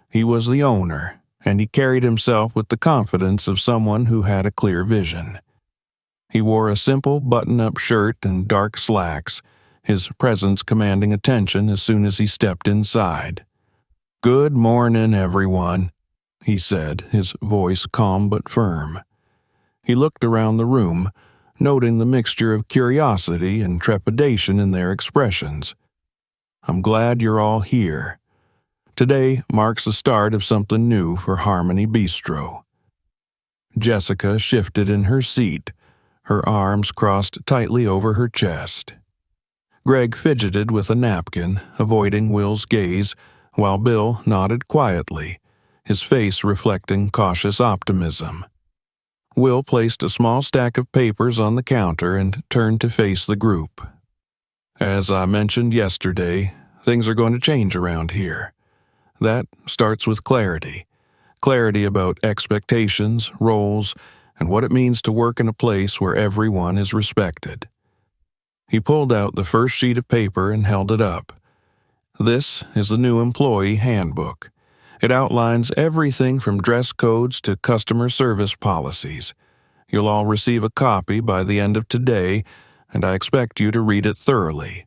He was the owner, and he carried himself with the confidence of someone who had a clear vision. He wore a simple button-up shirt and dark slacks, his presence commanding attention as soon as he stepped inside. "Good morning, everyone," he said, his voice calm but firm. He looked around the room, noting the mixture of curiosity and trepidation in their expressions. "I'm glad you're all here. Today marks the start of something new for Harmony Bistro." Jessica shifted in her seat, her arms crossed tightly over her chest. Greg fidgeted with a napkin, avoiding Will's gaze, while Bill nodded quietly, his face reflecting cautious optimism. Will placed a small stack of papers on the counter and turned to face the group. "As I mentioned yesterday, things are going to change around here. That starts with clarity. Clarity about expectations, roles, and what it means to work in a place where everyone is respected." He pulled out the first sheet of paper and held it up. "This is the new employee handbook. It outlines everything from dress codes to customer service policies. You'll all receive a copy by the end of today, and I expect you to read it thoroughly.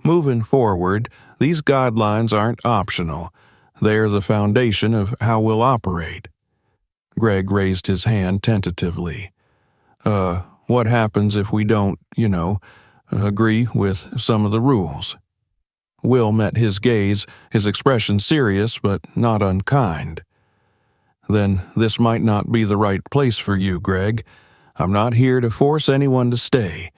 Moving forward, these guidelines aren't optional. They're the foundation of how we'll operate." Greg raised his hand tentatively. What happens if we don't, agree with some of the rules?" Will met his gaze, his expression serious but not unkind. "Then this might not be the right place for you, Greg. I'm not here to force anyone to stay,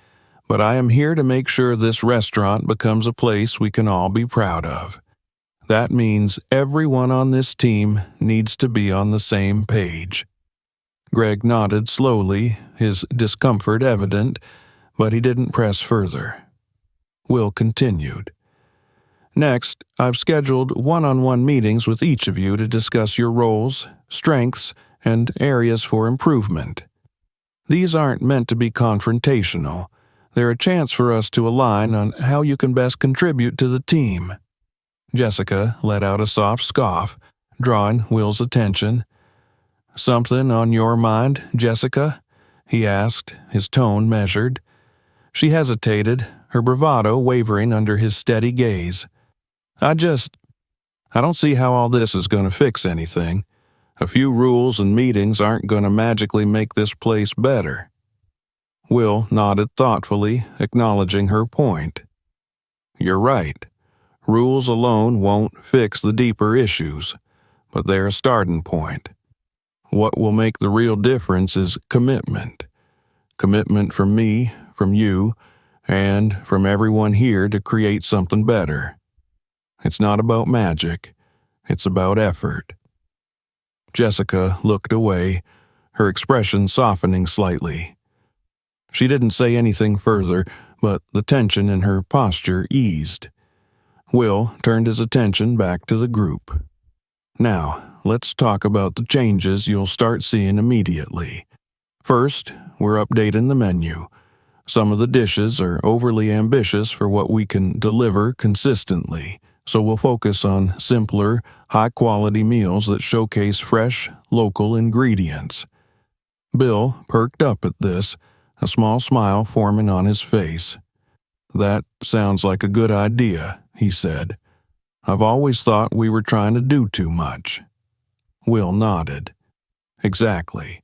but I am here to make sure this restaurant becomes a place we can all be proud of. That means everyone on this team needs to be on the same page." Greg nodded slowly, his discomfort evident, but he didn't press further. Will continued. "Next, I've scheduled one-on-one meetings with each of you to discuss your roles, strengths, and areas for improvement. These aren't meant to be confrontational. They're a chance for us to align on how you can best contribute to the team." Jessica let out a soft scoff, drawing Will's attention. "Something on your mind, Jessica?" he asked, his tone measured. She hesitated, her bravado wavering under his steady gaze. I don't see how all this is going to fix anything. A few rules and meetings aren't going to magically make this place better." Will nodded thoughtfully, acknowledging her point. "You're right. Rules alone won't fix the deeper issues, but they're a starting point. What will make the real difference is commitment. Commitment from me, from you, and from everyone here to create something better. It's not about magic. It's about effort." Jessica looked away, her expression softening slightly. She didn't say anything further, but the tension in her posture eased. Will turned his attention back to the group. Now, let's talk about the changes you'll start seeing immediately. First, we're updating the menu. Some of the dishes are overly ambitious for what we can deliver consistently, so we'll focus on simpler, high-quality meals that showcase fresh, local ingredients. Bill perked up at this, a small smile forming on his face. "That sounds like a good idea," he said. "I've always thought we were trying to do too much." Will nodded. "Exactly.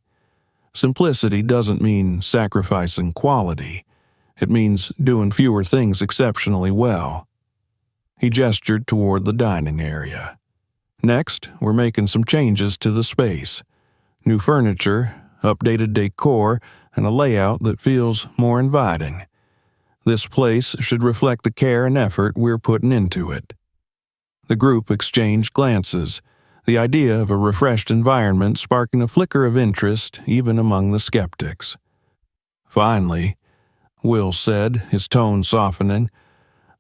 Simplicity doesn't mean sacrificing quality. It means doing fewer things exceptionally well." He gestured toward the dining area. "Next, we're making some changes to the space. New furniture, updated decor, and a layout that feels more inviting. This place should reflect the care and effort we're putting into it." The group exchanged glances, the idea of a refreshed environment sparking a flicker of interest even among the skeptics. "Finally," Will said, his tone softening,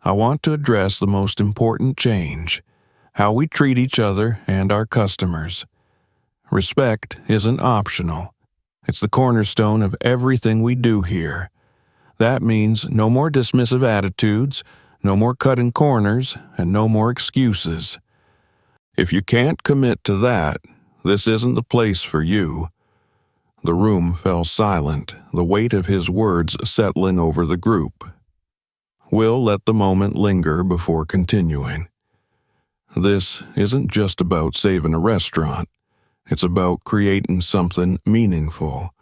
"I want to address the most important change: how we treat each other and our customers. Respect isn't optional. It's the cornerstone of everything we do here. That means no more dismissive attitudes, no more cutting corners, and no more excuses. If you can't commit to that, this isn't the place for you." The room fell silent, the weight of his words settling over the group. Will let the moment linger before continuing. "This isn't just about saving a restaurant. It's about creating something meaningful,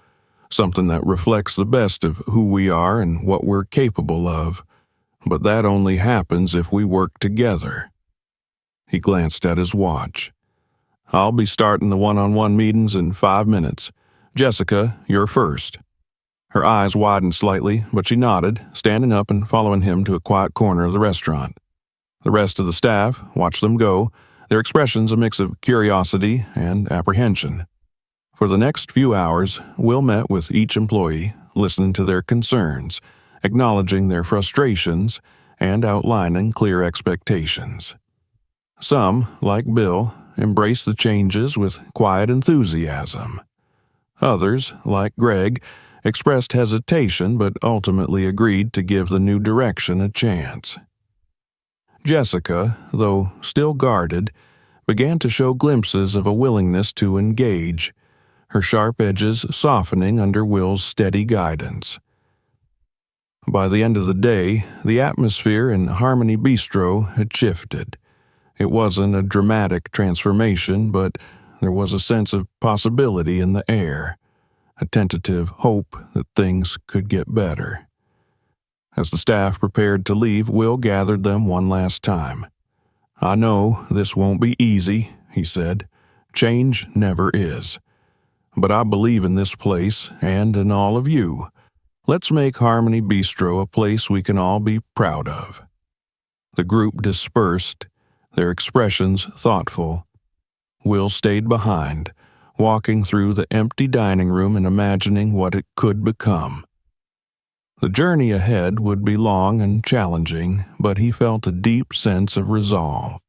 something that reflects the best of who we are and what we're capable of. But that only happens if we work together." He glanced at his watch. "I'll be starting the one-on-one meetings in 5 minutes. Jessica, you're first." Her eyes widened slightly, but she nodded, standing up and following him to a quiet corner of the restaurant. The rest of the staff watched them go, their expressions a mix of curiosity and apprehension. For the next few hours, Will met with each employee, listening to their concerns, acknowledging their frustrations, and outlining clear expectations. Some, like Bill, embraced the changes with quiet enthusiasm. Others, like Greg, expressed hesitation but ultimately agreed to give the new direction a chance. Jessica, though still guarded, began to show glimpses of a willingness to engage, her sharp edges softening under Will's steady guidance. By the end of the day, the atmosphere in Harmony Bistro had shifted. It wasn't a dramatic transformation, but there was a sense of possibility in the air, a tentative hope that things could get better. As the staff prepared to leave, Will gathered them one last time. "I know this won't be easy," he said. "Change never is. But I believe in this place and in all of you. Let's make Harmony Bistro a place we can all be proud of." The group dispersed, their expressions thoughtful. Will stayed behind, walking through the empty dining room and imagining what it could become. The journey ahead would be long and challenging, but he felt a deep sense of resolve.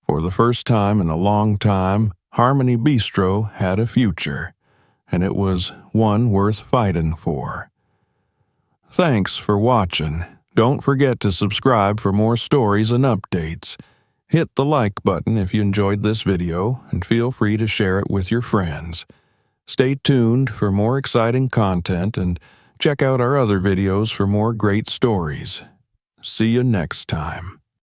For the first time in a long time, Harmony Bistro had a future, and it was one worth fighting for. Thanks for watching. Don't forget to subscribe for more stories and updates. Hit the like button if you enjoyed this video, and feel free to share it with your friends. Stay tuned for more exciting content, and check out our other videos for more great stories. See you next time.